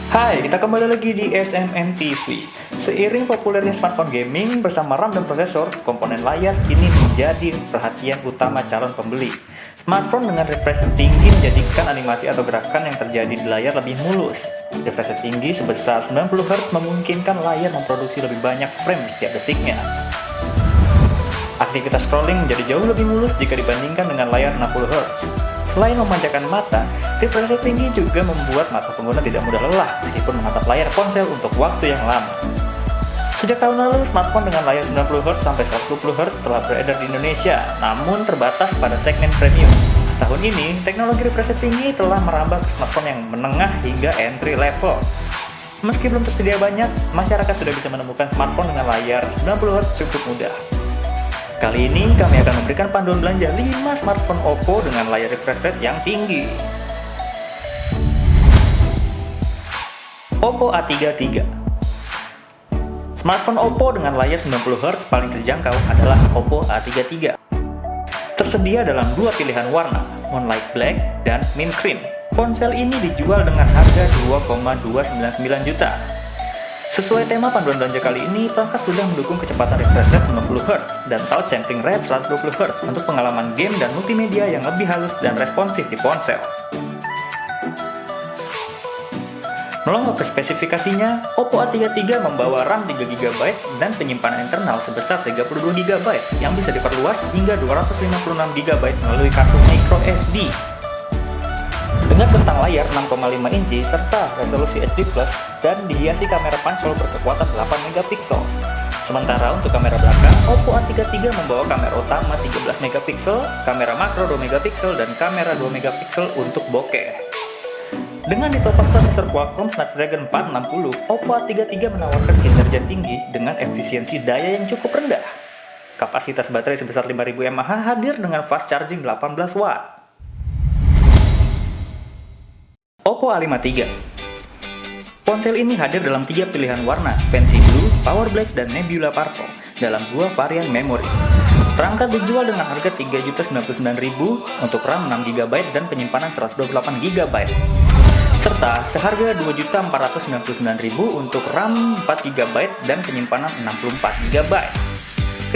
Hai, kita kembali lagi di SMN TV. Seiring populernya smartphone gaming bersama RAM dan prosesor, komponen layar kini menjadi perhatian utama calon pembeli. Smartphone dengan refresh tinggi menjadikan animasi atau gerakan yang terjadi di layar lebih mulus. Refresh tinggi sebesar 90 Hz memungkinkan layar memproduksi lebih banyak frame setiap detiknya. Aktivitas scrolling menjadi jauh lebih mulus jika dibandingkan dengan layar 60 Hz. Selain memanjakan mata, refresh rate tinggi juga membuat mata pengguna tidak mudah lelah meskipun menatap layar ponsel untuk waktu yang lama. Sejak tahun lalu, smartphone dengan layar 90 Hz sampai 120 Hz telah beredar di Indonesia, namun terbatas pada segmen premium. Tahun ini, teknologi refresh rate tinggi telah merambah ke smartphone yang menengah hingga entry level. Meski belum tersedia banyak, masyarakat sudah bisa menemukan smartphone dengan layar 90 Hz cukup mudah. Kali ini kami akan memberikan panduan belanja 5 smartphone Oppo dengan layar refresh rate yang tinggi. Oppo A33. Smartphone Oppo dengan layar 90 Hz paling terjangkau adalah Oppo A33. Tersedia dalam dua pilihan warna, Moonlight Black dan Mint Cream. Ponsel ini dijual dengan harga 2,299 juta. Sesuai tema panduan belanja kali ini, perangkat sudah mendukung kecepatan refresh rate 90 Hz dan touch sampling rate 120 Hz untuk pengalaman game dan multimedia yang lebih halus dan responsif di ponsel. Melonjak ke spesifikasinya, Oppo A33 membawa RAM 3GB dan penyimpanan internal sebesar 32GB yang bisa diperluas hingga 256GB melalui kartu microSD. Dengan bentang layar 6,5 inci serta resolusi HD+, dan dihiasi kamera pansel berkekuatan 8MP. Sementara untuk kamera belakang, Oppo A33 membawa kamera utama 13MP, kamera makro 2MP, dan kamera 2MP untuk bokeh. Dengan ditopang prosesor Qualcomm Snapdragon 460, Oppo A33 menawarkan kinerja tinggi dengan efisiensi daya yang cukup rendah. Kapasitas baterai sebesar 5000 mAh hadir dengan fast charging 18 Watt. Oppo A53. Ponsel ini hadir dalam 3 pilihan warna, Fancy Blue, Power Black, dan Nebula Purple, dalam 2 varian memori. Perangkat dijual dengan harga Rp3.099.000 untuk RAM 6GB dan penyimpanan 128GB, serta seharga Rp2.499.000 untuk RAM 4GB dan penyimpanan 64GB.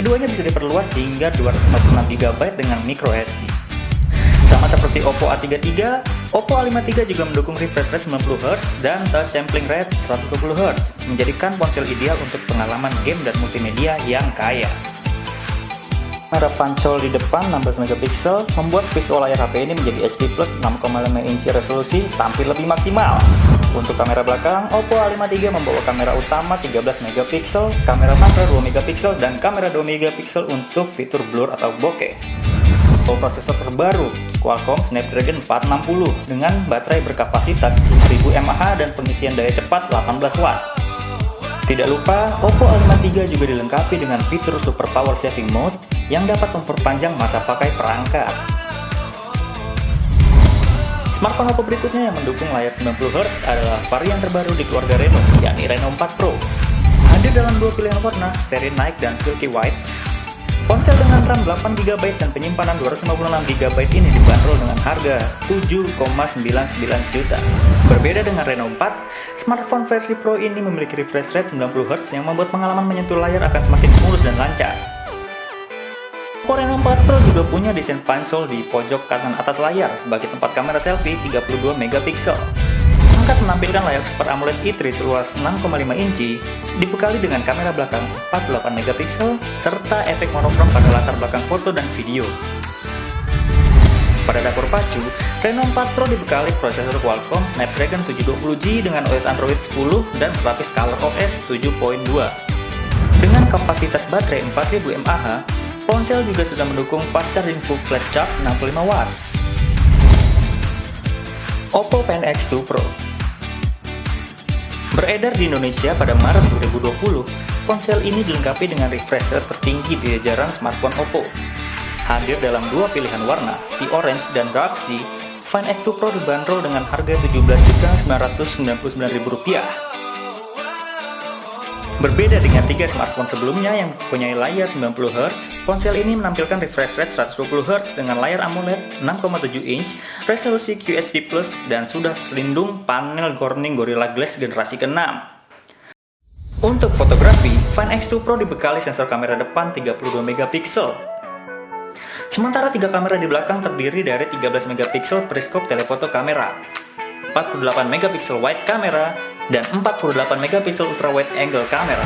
Keduanya bisa diperluas hingga 256GB dengan microSD. Sama seperti Oppo A33, Oppo A53 juga mendukung refresh rate 90 Hz dan touch sampling rate 120 Hz, menjadikan ponsel ideal untuk pengalaman game dan multimedia yang kaya. Kamera pansel di depan 16MP membuat visual layar HP ini menjadi HD+ 6,5 inci resolusi tampil lebih maksimal. Untuk kamera belakang, Oppo A53 membawa kamera utama 13MP, kamera makro 2MP, dan kamera 2MP untuk fitur blur atau bokeh. Prosesor terbaru Qualcomm Snapdragon 460 dengan baterai berkapasitas 5000 mAh dan pengisian daya cepat 18 Watt. Tidak lupa, Oppo A53 juga dilengkapi dengan fitur Super Power Saving Mode yang dapat memperpanjang masa pakai perangkat. Smartphone Oppo berikutnya yang mendukung layar 90 Hz adalah varian terbaru di keluarga Reno, yakni Reno 4 Pro. Hadir dalam dua pilihan warna, Serene Night dan Silky White. Ponsel dengan RAM 8GB dan penyimpanan 256GB ini dibanderol dengan harga Rp7,99 juta. Berbeda dengan Reno 4, smartphone versi Pro ini memiliki refresh rate 90 Hz yang membuat pengalaman menyentuh layar akan semakin mulus dan lancar. Oppo Reno 4 Pro juga punya desain pansel di pojok kanan atas layar sebagai tempat kamera selfie 32MP. Angkat menampilkan layar Super AMOLED i3 seluas 6,5 inci, dibekali dengan kamera belakang 48MP, serta efek monokrom pada latar belakang foto dan video. Pada dapur pacu, Reno 4 Pro dibekali prosesor Qualcomm Snapdragon 720G dengan OS Android 10 dan berlapis ColorOS 7.2. Dengan kapasitas baterai 4000 mAh, ponsel juga sudah mendukung fast charging full flash charge 65 Watt. Oppo Find X2 Pro beredar di Indonesia pada Maret 2020, ponsel ini dilengkapi dengan refresh rate tertinggi di jajaran smartphone Oppo. Hadir dalam dua pilihan warna, The Orange dan Dark Sea, Find X2 Pro dibanderol dengan harga Rp17.999.000. Berbeda dengan 3 smartphone sebelumnya yang mempunyai layar 90Hz, ponsel ini menampilkan refresh rate 120Hz dengan layar AMOLED 6,7 inch, resolusi QHD+, dan sudah pelindung panel Corning Gorilla Glass generasi ke-6. Untuk fotografi, Find X2 Pro dibekali sensor kamera depan 32 megapiksel. Sementara 3 kamera di belakang terdiri dari 13 megapiksel periskop telefoto kamera, 48 megapiksel wide kamera, dan 48 megapiksel ultra wide angle kamera.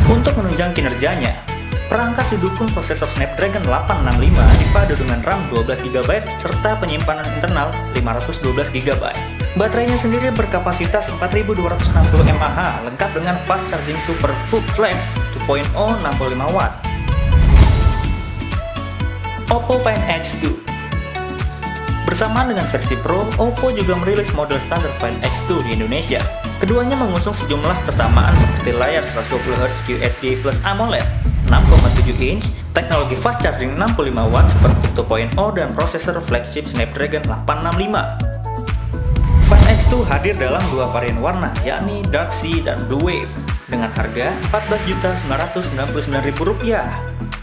Untuk menunjang kinerjanya, perangkat didukung prosesor Snapdragon 865 dipadu dengan RAM 12GB serta penyimpanan internal 512GB. Baterainya sendiri berkapasitas 4260 mAh lengkap dengan fast charging Super Flash 2.0 65W. Oppo Find X2. Bersamaan dengan versi Pro, Oppo juga merilis model standar Find X2 di Indonesia. Keduanya mengusung sejumlah persamaan seperti layar 120Hz QHD+ AMOLED 6,7 inch, teknologi fast charging 65W Super 2.0 dan prosesor flagship Snapdragon 865. Find X2 hadir dalam 2 varian warna, yakni Dark Sea dan Blue Wave, dengan harga Rp14.999.000.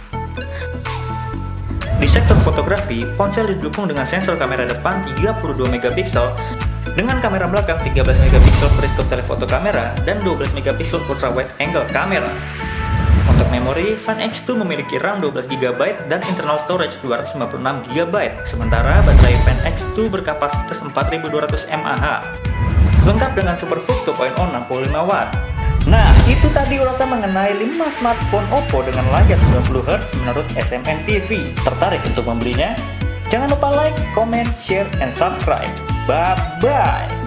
Di sektor fotografi, ponsel didukung dengan sensor kamera depan 32 megapiksel dengan kamera belakang 13 megapiksel periskop telefoto kamera dan 12 megapiksel ultra wide angle kamera. Untuk memori, Find X2 memiliki RAM 12GB dan internal storage 256GB, sementara baterai Find X2 berkapasitas 4200 mAh. Lengkap dengan SuperVOOC 2.0 65W. Nah, itu tadi ulasan mengenai 5 smartphone Oppo dengan layar 90Hz menurut SMN TV. Tertarik untuk membelinya? Jangan lupa like, comment, share, and subscribe. Bye-bye!